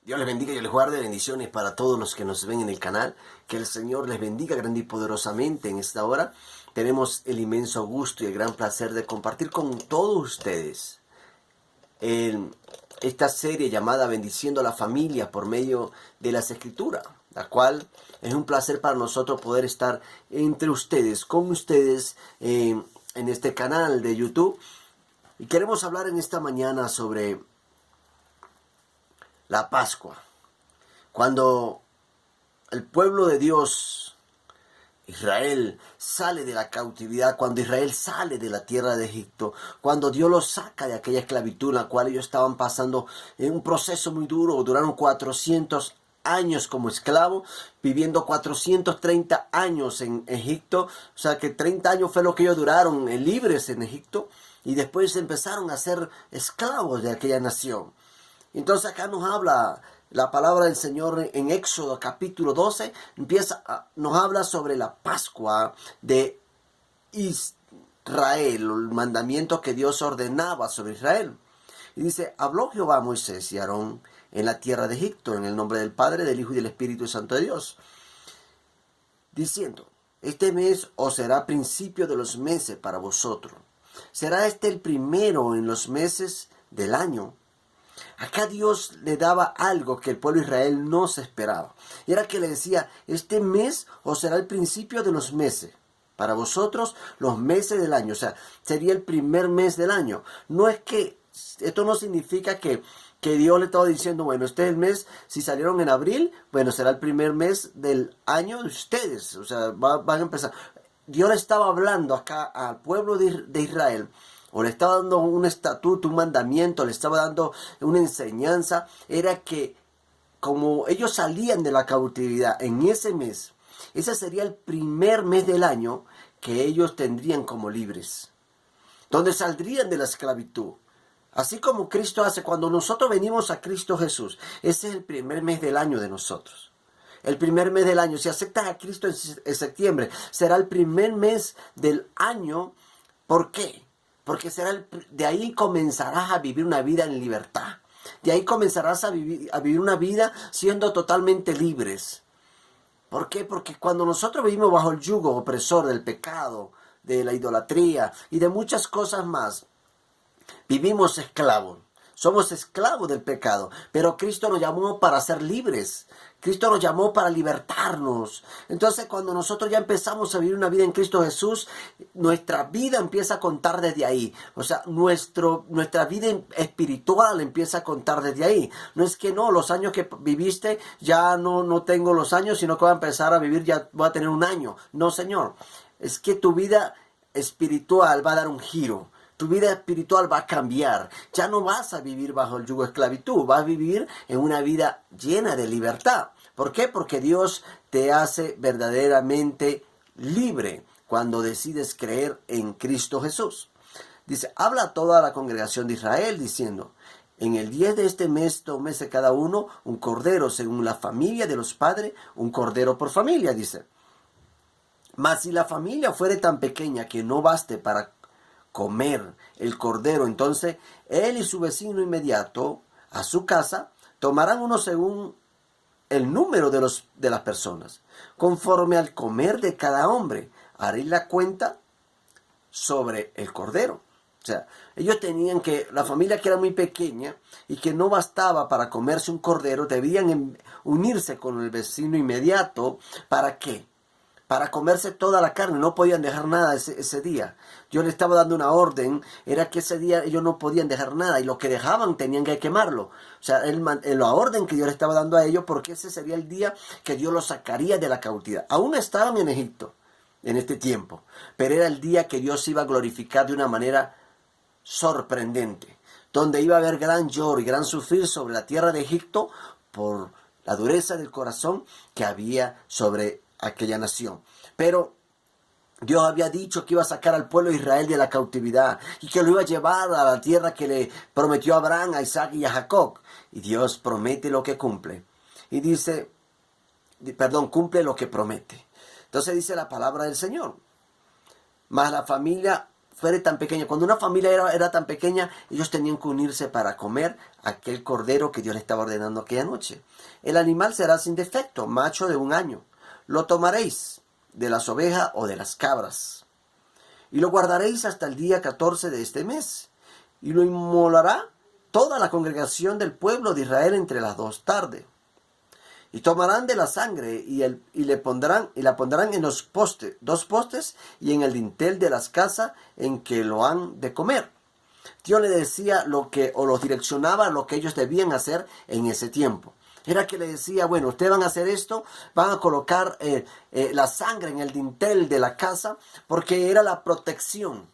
Dios les bendiga y les guarde. Bendiciones para todos los que nos ven en el canal. Que el Señor les bendiga grande y poderosamente en esta hora. Tenemos el inmenso gusto y el gran placer de compartir con todos ustedes esta serie llamada Bendiciendo a la Familia por medio de las Escrituras, la cual es un placer para nosotros poder estar entre ustedes, con ustedes en este canal de YouTube. Y queremos hablar en esta mañana sobre la Pascua, cuando el pueblo de Dios, Israel, sale de la cautividad, cuando Israel sale de la tierra de Egipto, cuando Dios los saca de aquella esclavitud en la cual ellos estaban pasando en un proceso muy duro. Duraron 400 años como esclavos, viviendo 430 años en Egipto, o sea que 30 años fue lo que ellos duraron libres en Egipto, y después empezaron a ser esclavos de aquella nación. Entonces acá nos habla la palabra del Señor en Éxodo capítulo 12, nos habla sobre la Pascua de Israel, el mandamiento que Dios ordenaba sobre Israel. Y dice: habló Jehová a Moisés y a Aarón en la tierra de Egipto, en el nombre del Padre, del Hijo y del Espíritu Santo de Dios, diciendo: este mes os será principio de los meses para vosotros. Será este el primero en los meses del año. Acá Dios le daba algo que el pueblo de Israel no se esperaba. Y era que le decía: este mes os será el principio de los meses. Para vosotros los meses del año. O sea, sería el primer mes del año. No es que, esto no significa que Dios le estaba diciendo: bueno, este es el mes, si salieron en abril, bueno, será el primer mes del año de ustedes. O sea, van a empezar. Dios le estaba hablando acá al pueblo de Israel, o le estaba dando un estatuto, un mandamiento, le estaba dando una enseñanza. Era que como ellos salían de la cautividad en ese mes, ese sería el primer mes del año que ellos tendrían como libres, donde saldrían de la esclavitud. Así como Cristo hace cuando nosotros venimos a Cristo Jesús, ese es el primer mes del año de nosotros. El primer mes del año, si aceptas a Cristo en septiembre, será el primer mes del año. ¿Por qué? Porque de ahí comenzarás a vivir una vida en libertad. De ahí comenzarás a vivir una vida siendo totalmente libres. ¿Por qué? Porque cuando nosotros vivimos bajo el yugo opresor del pecado, de la idolatría y de muchas cosas más, vivimos esclavos. Somos esclavos del pecado, pero Cristo nos llamó para ser libres. Cristo nos llamó para libertarnos. Entonces, cuando nosotros ya empezamos a vivir una vida en Cristo Jesús, nuestra vida empieza a contar desde ahí. O sea, nuestra vida espiritual empieza a contar desde ahí. No es que no, los años que viviste, ya no tengo los años, sino que voy a empezar a vivir, ya voy a tener un año. No, Señor. Es que tu vida espiritual va a dar un giro. Tu vida espiritual va a cambiar. Ya no vas a vivir bajo el yugo de esclavitud. Vas a vivir en una vida llena de libertad. ¿Por qué? Porque Dios te hace verdaderamente libre cuando decides creer en Cristo Jesús. Dice: habla a toda la congregación de Israel diciendo: en el 10 de este mes tómese cada uno un cordero según la familia de los padres, un cordero por familia, dice. Mas si la familia fuere tan pequeña que no baste para comer el cordero, entonces él y su vecino inmediato a su casa tomarán uno según el número de las personas, conforme al comer de cada hombre. Haréis la cuenta sobre el cordero. O sea, ellos tenían que, la familia que era muy pequeña y que no bastaba para comerse un cordero, debían unirse con el vecino inmediato. ¿Para qué? Para comerse toda la carne. No podían dejar nada ese día. Yo le estaba dando una orden, era que ese día ellos no podían dejar nada, y lo que dejaban tenían que quemarlo. O sea, la orden que Dios le estaba dando a ellos, porque ese sería el día que Dios los sacaría de la cautividad. Aún estaban en Egipto en este tiempo, pero era el día que Dios iba a glorificar de una manera sorprendente, donde iba a haber gran lloro y gran sufrir sobre la tierra de Egipto por la dureza del corazón que había sobre aquella nación. Pero Dios había dicho que iba a sacar al pueblo de Israel de la cautividad y que lo iba a llevar a la tierra que le prometió a Abraham, a Isaac y a Jacob. Y Dios promete lo que cumple. Y dice, cumple lo que promete. Entonces dice la palabra del Señor: mas la familia fuera tan pequeña. Cuando una familia era tan pequeña, ellos tenían que unirse para comer aquel cordero que Dios le estaba ordenando aquella noche. El animal será sin defecto, macho de 1 año. Lo tomaréis de las ovejas o de las cabras, y lo guardaréis hasta el día 14 de este mes, y lo inmolará toda la congregación del pueblo de Israel entre las 2 tardes. Y tomarán de la sangre y la pondrán en los 2 postes y en el dintel de las casas en que lo han de comer. Dios le decía los direccionaba a lo que ellos debían hacer en ese tiempo. Era que le decía, bueno, ustedes van a hacer esto, van a colocar la sangre en el dintel de la casa, porque era la protección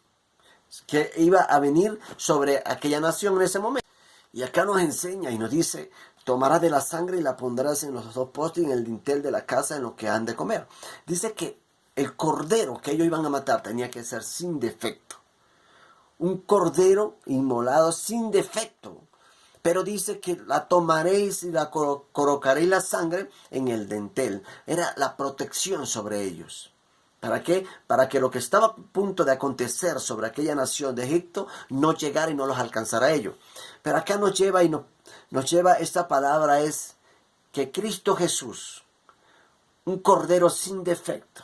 que iba a venir sobre aquella nación en ese momento. Y acá nos enseña y nos dice, tomarás de la sangre y la pondrás en los 2 postes y en el dintel de la casa en lo que han de comer. Dice que el cordero que ellos iban a matar tenía que ser sin defecto. Un cordero inmolado sin defecto. Pero dice que la tomaréis y la colocaréis la sangre en el dintel. Era la protección sobre ellos. ¿Para qué? Para que lo que estaba a punto de acontecer sobre aquella nación de Egipto no llegara y no los alcanzara a ellos. Pero acá nos lleva esta palabra es que Cristo Jesús, un cordero sin defecto,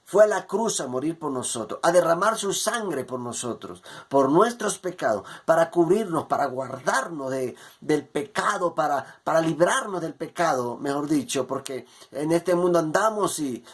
fue a la cruz a morir por nosotros, a derramar su sangre por nosotros, por nuestros pecados, para cubrirnos, para guardarnos del pecado, para librarnos del pecado, mejor dicho, porque en este mundo andamos y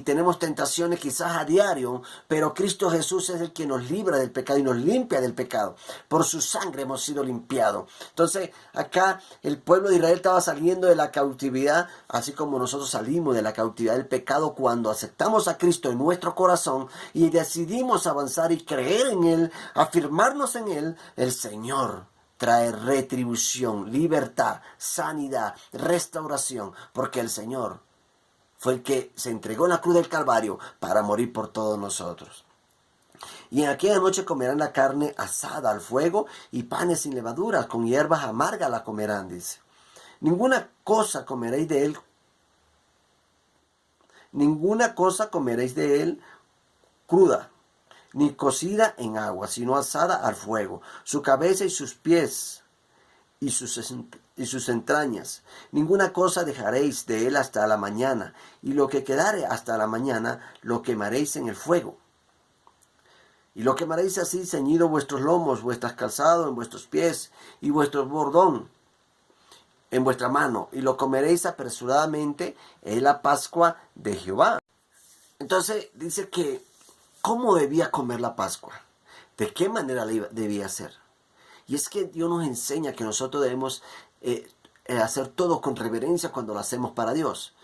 tenemos tentaciones quizás a diario, pero Cristo Jesús es el que nos libra del pecado y nos limpia del pecado. Por su sangre hemos sido limpiados. Entonces, acá el pueblo de Israel estaba saliendo de la cautividad, así como nosotros salimos de la cautividad del pecado cuando aceptamos a Cristo en nuestro corazón y decidimos avanzar y creer en Él, afirmarnos en Él. El Señor trae retribución, libertad, sanidad, restauración, porque el Señor fue el que se entregó en la cruz del Calvario para morir por todos nosotros. Y en aquella noche comerán la carne asada al fuego y panes sin levadura, con hierbas amargas la comerán, dice. Ninguna cosa comeréis de él cruda, ni cocida en agua, sino asada al fuego, su cabeza y sus pies y sus entrañas. Ninguna cosa dejaréis de él hasta la mañana, y lo que quedare hasta la mañana lo quemaréis en el fuego. Y lo quemaréis así, ceñido vuestros lomos, vuestras calzados en vuestros pies, y vuestro bordón en vuestra mano, y lo comeréis apresuradamente en la Pascua de Jehová. Entonces dice que, ¿cómo debía comer la Pascua? ¿De qué manera debía ser? Y es que Dios nos enseña que nosotros debemos hacer todo con reverencia cuando lo hacemos para Dios.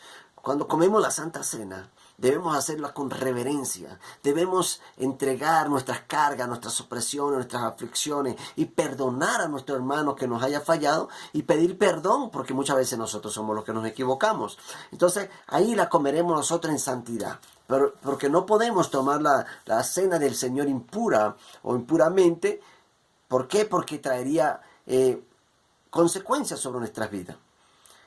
Cuando comemos la Santa Cena, debemos hacerla con reverencia. Debemos entregar nuestras cargas, nuestras opresiones, nuestras aflicciones y perdonar a nuestro hermano que nos haya fallado y pedir perdón, porque muchas veces nosotros somos los que nos equivocamos. Entonces ahí la comeremos nosotros en santidad. Pero porque no podemos tomar la cena del Señor impura o impuramente. ¿Por qué? Porque traería consecuencias sobre nuestras vidas.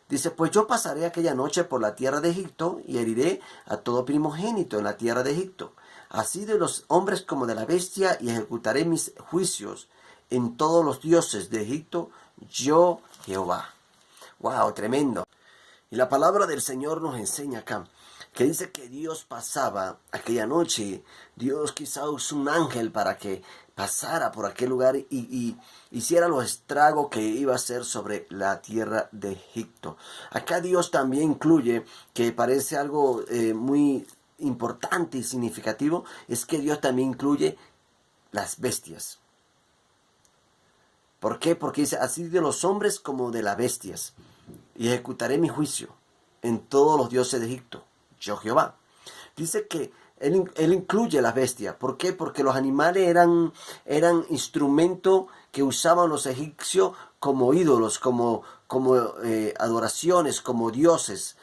Dice, pues yo pasaré aquella noche por la tierra de Egipto y heriré a todo primogénito en la tierra de Egipto, así de los hombres como de la bestia, y ejecutaré mis juicios en todos los dioses de Egipto, yo Jehová. ¡Wow! Tremendo. Y la palabra del Señor nos enseña acá, que dice que Dios pasaba aquella noche. Dios quizá usó un ángel para que pasara por aquel lugar y hiciera los estragos que iba a hacer sobre la tierra de Egipto. Acá Dios también incluye, que parece algo muy importante y significativo, es que Dios también incluye las bestias. ¿Por qué? Porque dice, así de los hombres como de las bestias, y ejecutaré mi juicio en todos los dioses de Egipto, yo Jehová. Dice que él incluye las bestias. ¿Por qué? Porque los animales eran instrumentos que usaban los egipcios como ídolos, como adoraciones, como dioses.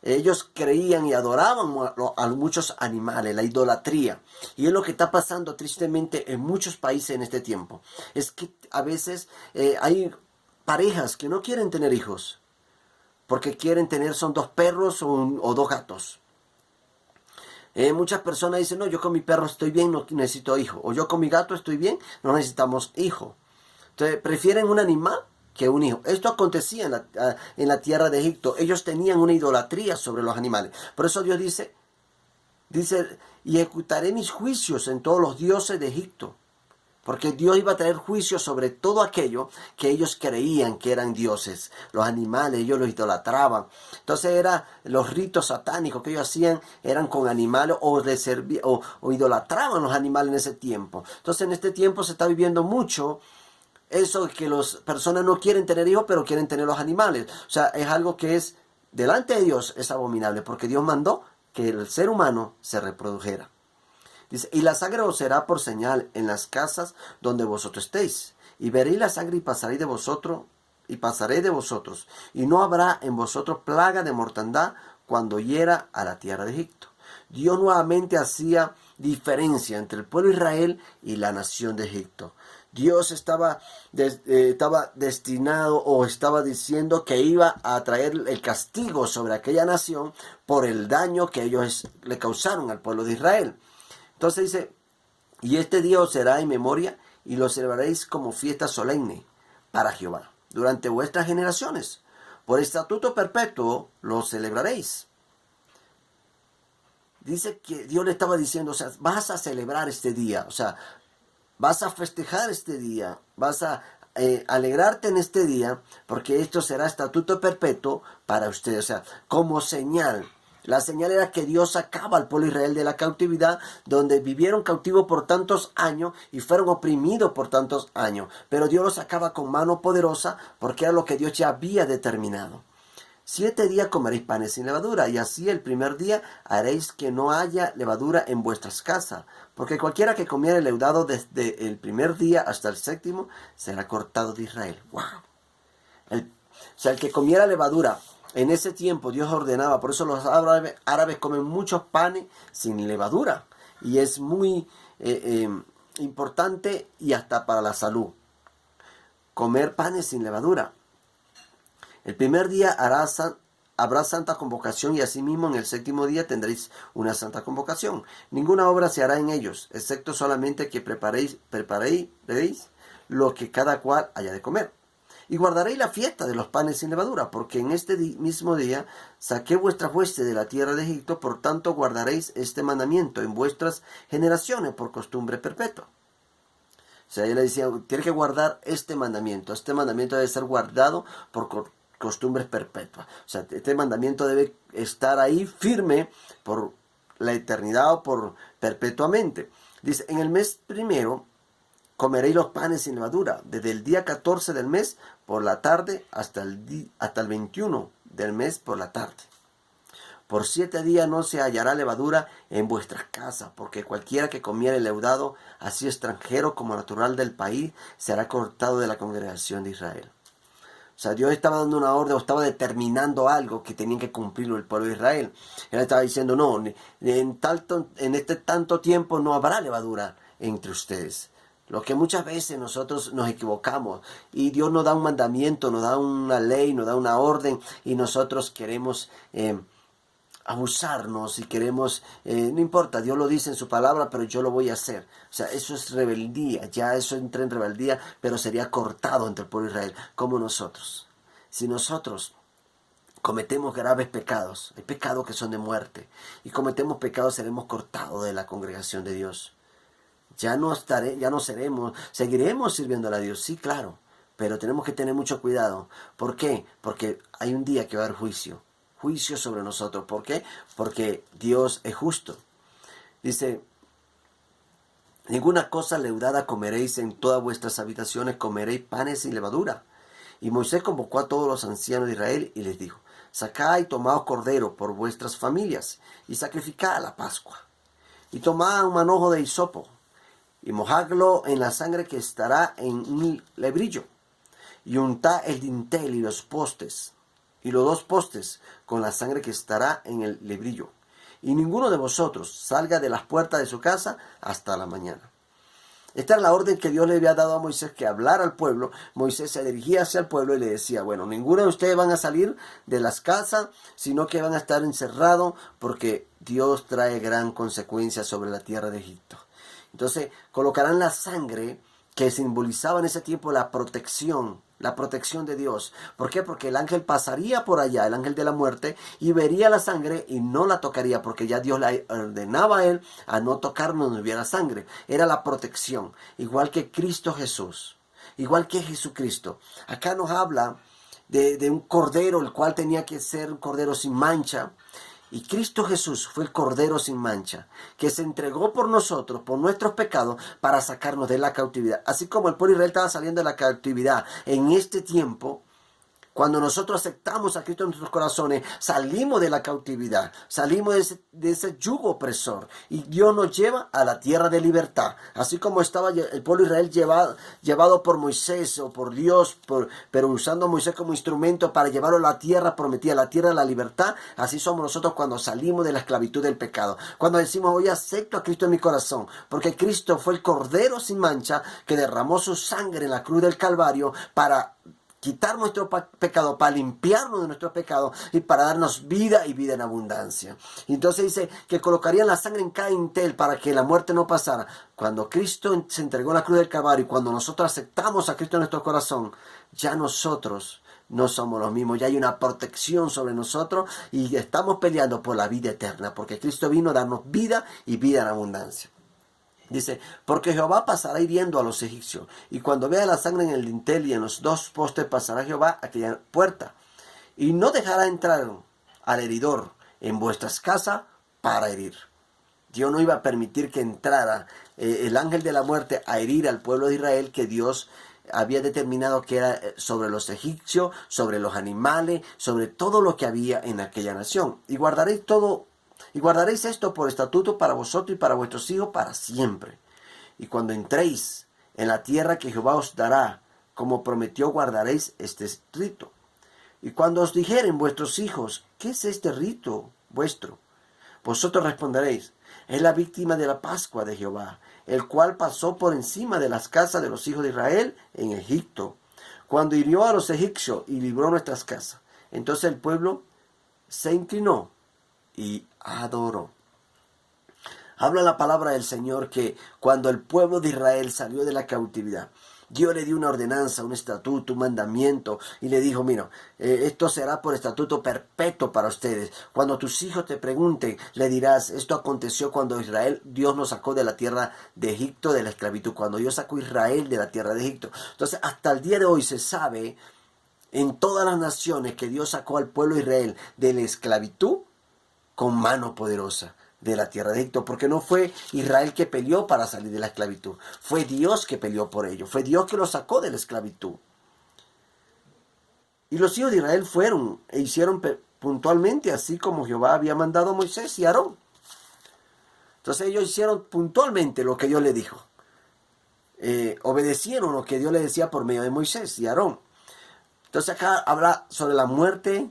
Ellos creían y adoraban a muchos animales, la idolatría. Y es lo que está pasando tristemente en muchos países en este tiempo. Es que a veces hay parejas que no quieren tener hijos, porque quieren tener, son 2 perros o 2 gatos. Muchas personas dicen, no, yo con mi perro estoy bien, no necesito hijo. O yo con mi gato estoy bien, no necesitamos hijo. Entonces, prefieren un animal que un hijo. Esto acontecía en la tierra de Egipto. Ellos tenían una idolatría sobre los animales. Por eso Dios dice, y ejecutaré mis juicios en todos los dioses de Egipto. Porque Dios iba a traer juicio sobre todo aquello que ellos creían que eran dioses. Los animales, ellos los idolatraban. Entonces los ritos satánicos que ellos hacían eran con animales o idolatraban los animales en ese tiempo. Entonces en este tiempo se está viviendo mucho eso que las personas no quieren tener hijos, pero quieren tener los animales. O sea, es algo que es, delante de Dios, es abominable, porque Dios mandó que el ser humano se reprodujera. Dice, y la sangre os será por señal en las casas donde vosotros estéis. Y veréis la sangre y pasaré de vosotros, y no habrá en vosotros plaga de mortandad cuando hiera a la tierra de Egipto. Dios nuevamente hacía diferencia entre el pueblo de Israel y la nación de Egipto. Dios estaba destinado o estaba diciendo que iba a traer el castigo sobre aquella nación por el daño que ellos le causaron al pueblo de Israel. Entonces dice, y este día os será en memoria y lo celebraréis como fiesta solemne para Jehová durante vuestras generaciones. Por estatuto perpetuo lo celebraréis. Dice que Dios le estaba diciendo, o sea, vas a celebrar este día, o sea, vas a festejar este día, vas a alegrarte en este día, porque esto será estatuto perpetuo para ustedes, o sea, como señal. La señal era que Dios sacaba al pueblo de Israel de la cautividad, donde vivieron cautivos por tantos años y fueron oprimidos por tantos años. Pero Dios los sacaba con mano poderosa, porque era lo que Dios ya había determinado. 7 días comeréis panes sin levadura, y así el primer día haréis que no haya levadura en vuestras casas, porque cualquiera que comiere leudado desde el primer día hasta el 7º será cortado de Israel. ¡Wow! O sea, el que comiera levadura en ese tiempo Dios ordenaba, por eso los árabes comen muchos panes sin levadura, y es muy importante y hasta para la salud comer panes sin levadura. El primer día habrá santa convocación, y asimismo en el 7º día tendréis una santa convocación. Ninguna obra se hará en ellos, excepto solamente que preparéis lo que cada cual haya de comer. Y guardaréis la fiesta de los panes sin levadura, porque en este mismo día saqué vuestras huestes de la tierra de Egipto, por tanto guardaréis este mandamiento en vuestras generaciones por costumbre perpetua. O sea, él le decía, tiene que guardar este mandamiento debe ser guardado por costumbres perpetuas. O sea, este mandamiento debe estar ahí firme por la eternidad o por perpetuamente. Dice, en el mes primero comeréis los panes sin levadura, desde el día 14 del mes por la tarde hasta el 21 del mes por la tarde. Por 7 días no se hallará levadura en vuestras casas, porque cualquiera que comiere leudado, así extranjero como natural del país, será cortado de la congregación de Israel. O sea, Dios estaba dando una orden o estaba determinando algo que tenían que cumplirlo el pueblo de Israel. Él estaba diciendo, no, en este tanto tiempo no habrá levadura entre ustedes. Lo que muchas veces nosotros nos equivocamos y Dios nos da un mandamiento, nos da una ley, nos da una orden y nosotros queremos abusarnos y queremos, no importa, Dios lo dice en su palabra, pero yo lo voy a hacer. O sea, eso es rebeldía, ya eso entra en rebeldía, pero sería cortado entre el pueblo de Israel, como nosotros. Si nosotros cometemos graves pecados, hay pecados que son de muerte, y cometemos pecados, seremos cortados de la congregación de Dios. Ya no seremos, seguiremos sirviendo a Dios, sí, claro, pero tenemos que tener mucho cuidado. ¿Por qué? Porque hay un día que va a haber juicio sobre nosotros. ¿Por qué? Porque Dios es justo. Dice, ninguna cosa leudada comeréis en todas vuestras habitaciones, comeréis panes sin levadura. Y Moisés convocó a todos los ancianos de Israel y les dijo, sacad y tomaos cordero por vuestras familias y sacrificad a la Pascua. Y tomad un manojo de hisopo y mojadlo en la sangre que estará en un lebrillo. Y untad el dintel y los postes, y los 2 postes, con la sangre que estará en el lebrillo. Y ninguno de vosotros salga de las puertas de su casa hasta la mañana. Esta es la orden que Dios le había dado a Moisés, que hablara al pueblo. Moisés se dirigía hacia el pueblo y le decía, bueno, ninguno de ustedes van a salir de las casas, sino que van a estar encerrados, porque Dios trae gran consecuencia sobre la tierra de Egipto. Entonces colocarán la sangre que simbolizaba en ese tiempo la protección de Dios. ¿Por qué? Porque el ángel pasaría por allá, el ángel de la muerte, y vería la sangre y no la tocaría, porque ya Dios le ordenaba a él a no tocar donde hubiera sangre. Era la protección, igual que Cristo Jesús, igual que Jesucristo. Acá nos habla de un cordero, el cual tenía que ser un cordero sin mancha. Y Cristo Jesús fue el Cordero sin mancha, que se entregó por nosotros, por nuestros pecados, para sacarnos de la cautividad. Así como el pueblo de Israel estaba saliendo de la cautividad en este tiempo, cuando nosotros aceptamos a Cristo en nuestros corazones, salimos de la cautividad, salimos de ese yugo opresor, y Dios nos lleva a la tierra de libertad. Así como estaba el pueblo de Israel llevado por Moisés o por Dios, pero usando a Moisés como instrumento para llevarlo a la tierra prometida, la tierra de la libertad, así somos nosotros cuando salimos de la esclavitud del pecado. Cuando decimos, hoy acepto a Cristo en mi corazón, porque Cristo fue el Cordero sin mancha que derramó su sangre en la cruz del Calvario para quitar nuestro pecado, para limpiarnos de nuestro pecado y para darnos vida y vida en abundancia. Y entonces dice que colocarían la sangre en cada dintel para que la muerte no pasara. Cuando Cristo se entregó en la cruz del Calvario y cuando nosotros aceptamos a Cristo en nuestro corazón, ya nosotros no somos los mismos, ya hay una protección sobre nosotros y estamos peleando por la vida eterna, porque Cristo vino a darnos vida y vida en abundancia. Dice, porque Jehová pasará hiriendo a los egipcios, y cuando vea la sangre en el dintel y en los dos postes, pasará Jehová a aquella puerta, y no dejará entrar al heridor en vuestras casas para herir. Dios no iba a permitir que entrara el ángel de la muerte a herir al pueblo de Israel, que Dios había determinado que era sobre los egipcios, sobre los animales, sobre todo lo que había en aquella nación. Y guardaréis esto por estatuto para vosotros y para vuestros hijos para siempre. Y cuando entréis en la tierra que Jehová os dará, como prometió, guardaréis este rito. Y cuando os dijeren vuestros hijos, ¿qué es este rito vuestro? Vosotros responderéis, es la víctima de la Pascua de Jehová, el cual pasó por encima de las casas de los hijos de Israel en Egipto, cuando hirió a los egipcios y libró nuestras casas. Entonces el pueblo se inclinó y adoró. Habla la palabra del Señor que cuando el pueblo de Israel salió de la cautividad, Dios le dio una ordenanza, un estatuto, un mandamiento, y le dijo, mira, esto será por estatuto perpetuo para ustedes. Cuando tus hijos te pregunten, le dirás, esto aconteció cuando Dios nos sacó de la tierra de Egipto, de la esclavitud, cuando Dios sacó a Israel de la tierra de Egipto. Entonces, hasta el día de hoy se sabe en todas las naciones que Dios sacó al pueblo de Israel de la esclavitud con mano poderosa de la tierra de Egipto, porque no fue Israel que peleó para salir de la esclavitud, fue Dios que peleó por ello, fue Dios que los sacó de la esclavitud. Y los hijos de Israel fueron e hicieron puntualmente así como Jehová había mandado a Moisés y a Aarón. Entonces ellos hicieron puntualmente lo que Dios les dijo, obedecieron lo que Dios les decía por medio de Moisés y Aarón. Entonces acá habla sobre la muerte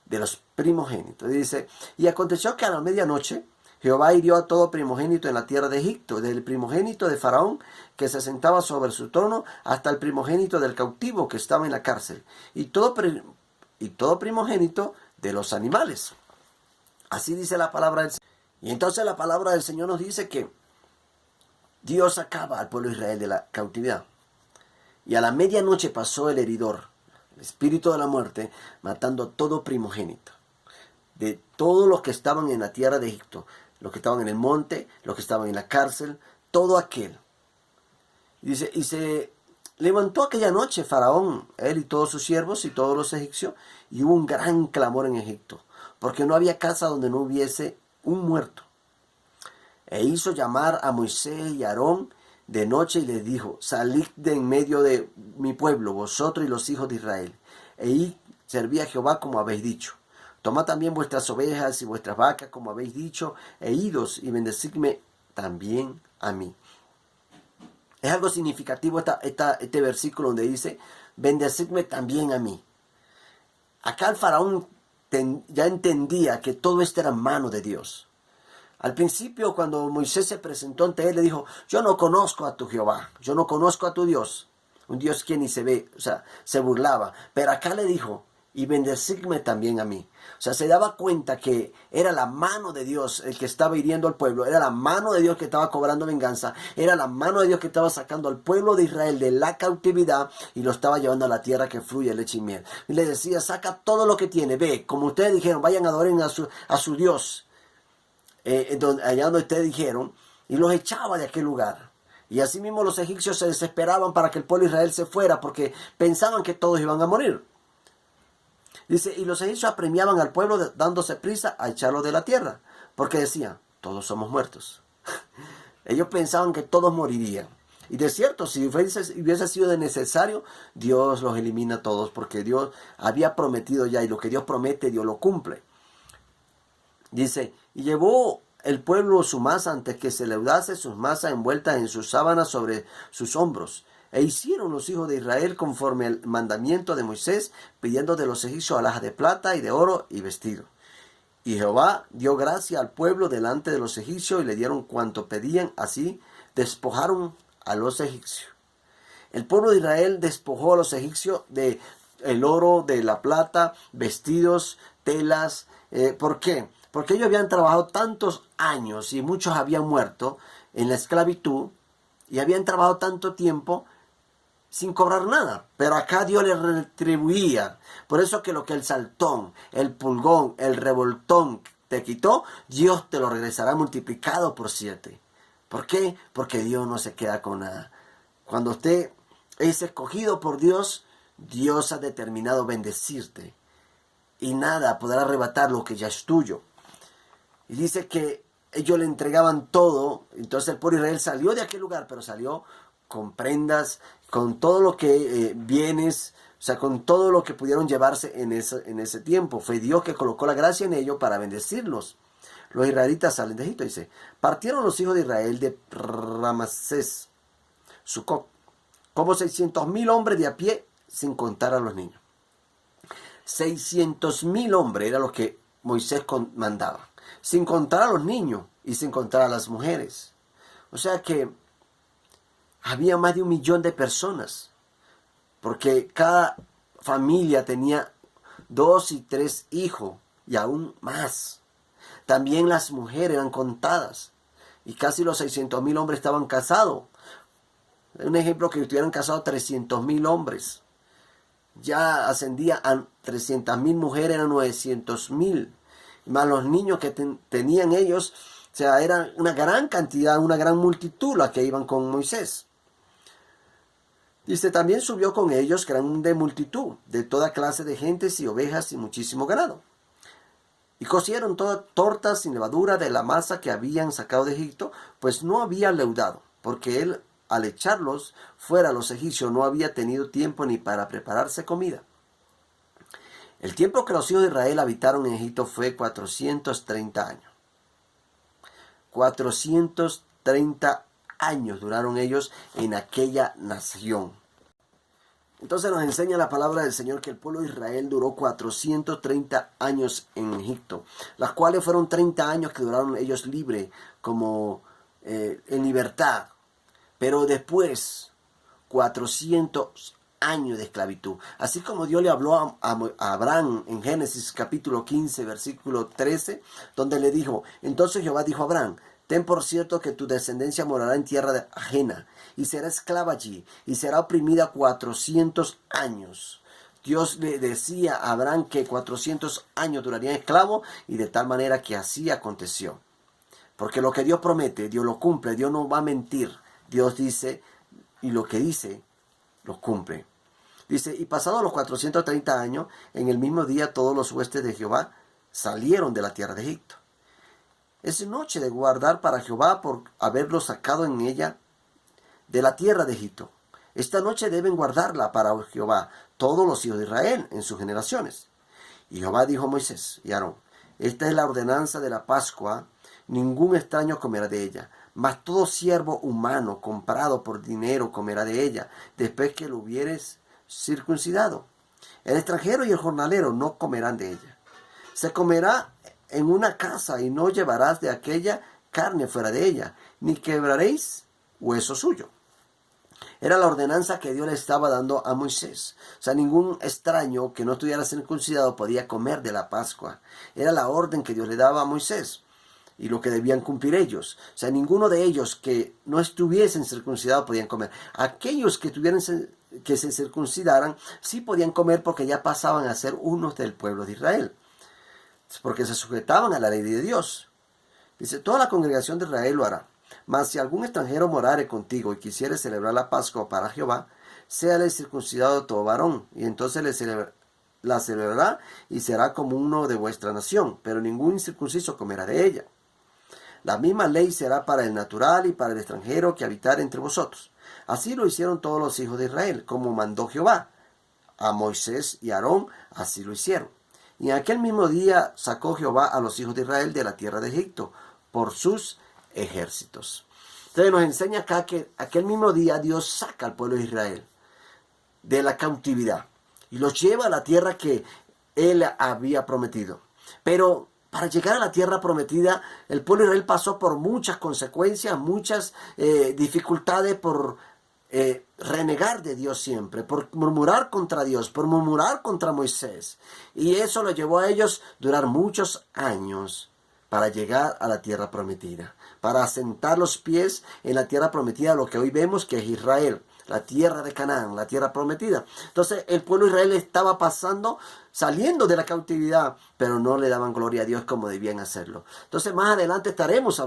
de los primogénitos. Dice, y aconteció que a la medianoche Jehová hirió a todo primogénito en la tierra de Egipto, desde el primogénito de Faraón, que se sentaba sobre su trono, hasta el primogénito del cautivo que estaba en la cárcel, y todo primogénito de los animales. Así dice la palabra del Señor. Y entonces la palabra del Señor nos dice que Dios sacaba al pueblo de Israel de la cautividad. Y a la medianoche pasó el heridor, el espíritu de la muerte, matando todo primogénito, de todos los que estaban en la tierra de Egipto, los que estaban en el monte, los que estaban en la cárcel, todo aquel. Y dice, y se levantó aquella noche Faraón, él y todos sus siervos y todos los egipcios, y hubo un gran clamor en Egipto, porque no había casa donde no hubiese un muerto. E hizo llamar a Moisés y a Aarón de noche y les dijo, salid de en medio de mi pueblo, vosotros y los hijos de Israel, y serví a Jehová como habéis dicho. Tomad también vuestras ovejas y vuestras vacas como habéis dicho, e idos y bendecidme también a mí. Es algo significativo este versículo donde dice, bendecidme también a mí. Acá el faraón ya entendía que todo esto era mano de Dios. Al principio, cuando Moisés se presentó ante él, le dijo, yo no conozco a tu Jehová, yo no conozco a tu Dios. Un Dios que ni se ve, o sea, se burlaba. Pero acá le dijo, y bendecirme también a mí. O sea, se daba cuenta que era la mano de Dios el que estaba hiriendo al pueblo, era la mano de Dios que estaba cobrando venganza, era la mano de Dios que estaba sacando al pueblo de Israel de la cautividad y lo estaba llevando a la tierra que fluye leche y miel. Y le decía, saca todo lo que tiene, ve, como ustedes dijeron, vayan a adorar a su Dios, allá donde ustedes dijeron, y los echaba de aquel lugar. Y así mismo los egipcios se desesperaban para que el pueblo de Israel se fuera porque pensaban que todos iban a morir. Dice, y los egipcios apremiaban al pueblo dándose prisa a echarlo de la tierra, porque decían, todos somos muertos. Ellos pensaban que todos morirían. Y de cierto, si hubiese sido necesario, Dios los elimina a todos, porque Dios había prometido ya, y lo que Dios promete, Dios lo cumple. Dice, y llevó el pueblo su masa antes que se leudase, sus masas envueltas en sus sábanas sobre sus hombros. E hicieron los hijos de Israel conforme al mandamiento de Moisés, pidiendo de los egipcios alhajas de plata y de oro y vestido. Y Jehová dio gracia al pueblo delante de los egipcios y le dieron cuanto pedían, así despojaron a los egipcios. El pueblo de Israel despojó a los egipcios de el oro, de la plata, vestidos, telas. ¿Por qué? Porque ellos habían trabajado tantos años y muchos habían muerto en la esclavitud y habían trabajado tanto tiempo sin cobrar nada. Pero acá Dios les retribuía. Por eso que lo que el saltón, el pulgón, el revoltón te quitó, Dios te lo regresará multiplicado por 7. ¿Por qué? Porque Dios no se queda con nada. Cuando usted es escogido por Dios, Dios ha determinado bendecirte. Y nada podrá arrebatar lo que ya es tuyo. Y dice que ellos le entregaban todo. Entonces el pueblo de Israel salió de aquel lugar, pero salió con prendas, con todo lo que bienes, o sea, con todo lo que pudieron llevarse en ese tiempo. Fue Dios que colocó la gracia en ellos para bendecirlos. Los israelitas salen de Egipto, dice. Partieron los hijos de Israel de Ramasés, Sucot, como 600,000 hombres de a pie, sin contar a los niños. 600,000 hombres era lo que Moisés mandaba, sin contar a los niños y sin contar a las mujeres. O sea que había más de 1,000,000 de personas, porque cada familia tenía 2 y 3 hijos y aún más. También las mujeres eran contadas y casi los 600,000 hombres estaban casados. Un ejemplo, que estuvieran casados 300,000 hombres. Ya ascendía a 300,000 mujeres, eran 900,000. Más los niños que tenían ellos, o sea, eran una gran cantidad, una gran multitud las que iban con Moisés. Dice, también subió con ellos grande multitud, de toda clase de gentes y ovejas y muchísimo ganado. Y cocieron todas tortas sin levadura de la masa que habían sacado de Egipto, pues no había leudado, porque él, al echarlos fuera a los egipcios, no había tenido tiempo ni para prepararse comida. El tiempo que los hijos de Israel habitaron en Egipto fue 430 años. 430 años duraron ellos en aquella nación. Entonces nos enseña la palabra del Señor que el pueblo de Israel duró 430 años en Egipto, las cuales fueron 30 años que duraron ellos libres, como en libertad. Pero después, 400 años de esclavitud. Así como Dios le habló a Abraham en Génesis capítulo 15, versículo 13, donde le dijo, entonces Jehová dijo a Abraham, ten por cierto que tu descendencia morará en tierra ajena, y será esclava allí, y será oprimida 400 años. Dios le decía a Abraham que 400 años duraría esclavo, y de tal manera que así aconteció. Porque lo que Dios promete, Dios lo cumple, Dios no va a mentir. Dios dice, y lo que dice, lo cumple. Dice, y pasados los 430 años, en el mismo día todos los huestes de Jehová salieron de la tierra de Egipto. Es noche de guardar para Jehová por haberlos sacado en ella de la tierra de Egipto. Esta noche deben guardarla para Jehová todos los hijos de Israel en sus generaciones. Y Jehová dijo a Moisés y Aarón, esta es la ordenanza de la Pascua, ningún extraño comerá de ella. Mas todo siervo humano comprado por dinero comerá de ella, después que lo hubieres circuncidado. El extranjero y el jornalero no comerán de ella. Se comerá en una casa y no llevarás de aquella carne fuera de ella, ni quebraréis hueso suyo. Era la ordenanza que Dios le estaba dando a Moisés. O sea, ningún extraño que no estuviera circuncidado podía comer de la Pascua. Era la orden que Dios le daba a Moisés y lo que debían cumplir ellos. O sea, ninguno de ellos que no estuviesen circuncidados podían comer. Aquellos que se circuncidaran sí podían comer porque ya pasaban a ser unos del pueblo de Israel. Porque se sujetaban a la ley de Dios. Dice, toda la congregación de Israel lo hará. Mas si algún extranjero morare contigo y quisiere celebrar la Pascua para Jehová, séale circuncidado todo varón, y entonces la celebrará y será como uno de vuestra nación, pero ningún incircunciso comerá de ella. La misma ley será para el natural y para el extranjero que habitar entre vosotros. Así lo hicieron todos los hijos de Israel, como mandó Jehová. A Moisés y a Aarón así lo hicieron. Y en aquel mismo día sacó Jehová a los hijos de Israel de la tierra de Egipto por sus ejércitos. Entonces nos enseña acá que aquel mismo día Dios saca al pueblo de Israel de la cautividad y los lleva a la tierra que Él había prometido. Pero para llegar a la tierra prometida, el pueblo de Israel pasó por muchas consecuencias, muchas dificultades por renegar de Dios siempre, por murmurar contra Dios, por murmurar contra Moisés. Y eso lo llevó a ellos durar muchos años para llegar a la tierra prometida, para asentar los pies en la tierra prometida, lo que hoy vemos que es Israel, la tierra de Canaán, la tierra prometida. Entonces el pueblo de Israel estaba pasando, saliendo de la cautividad, pero no le daban gloria a Dios como debían hacerlo. Entonces más adelante estaremos hablando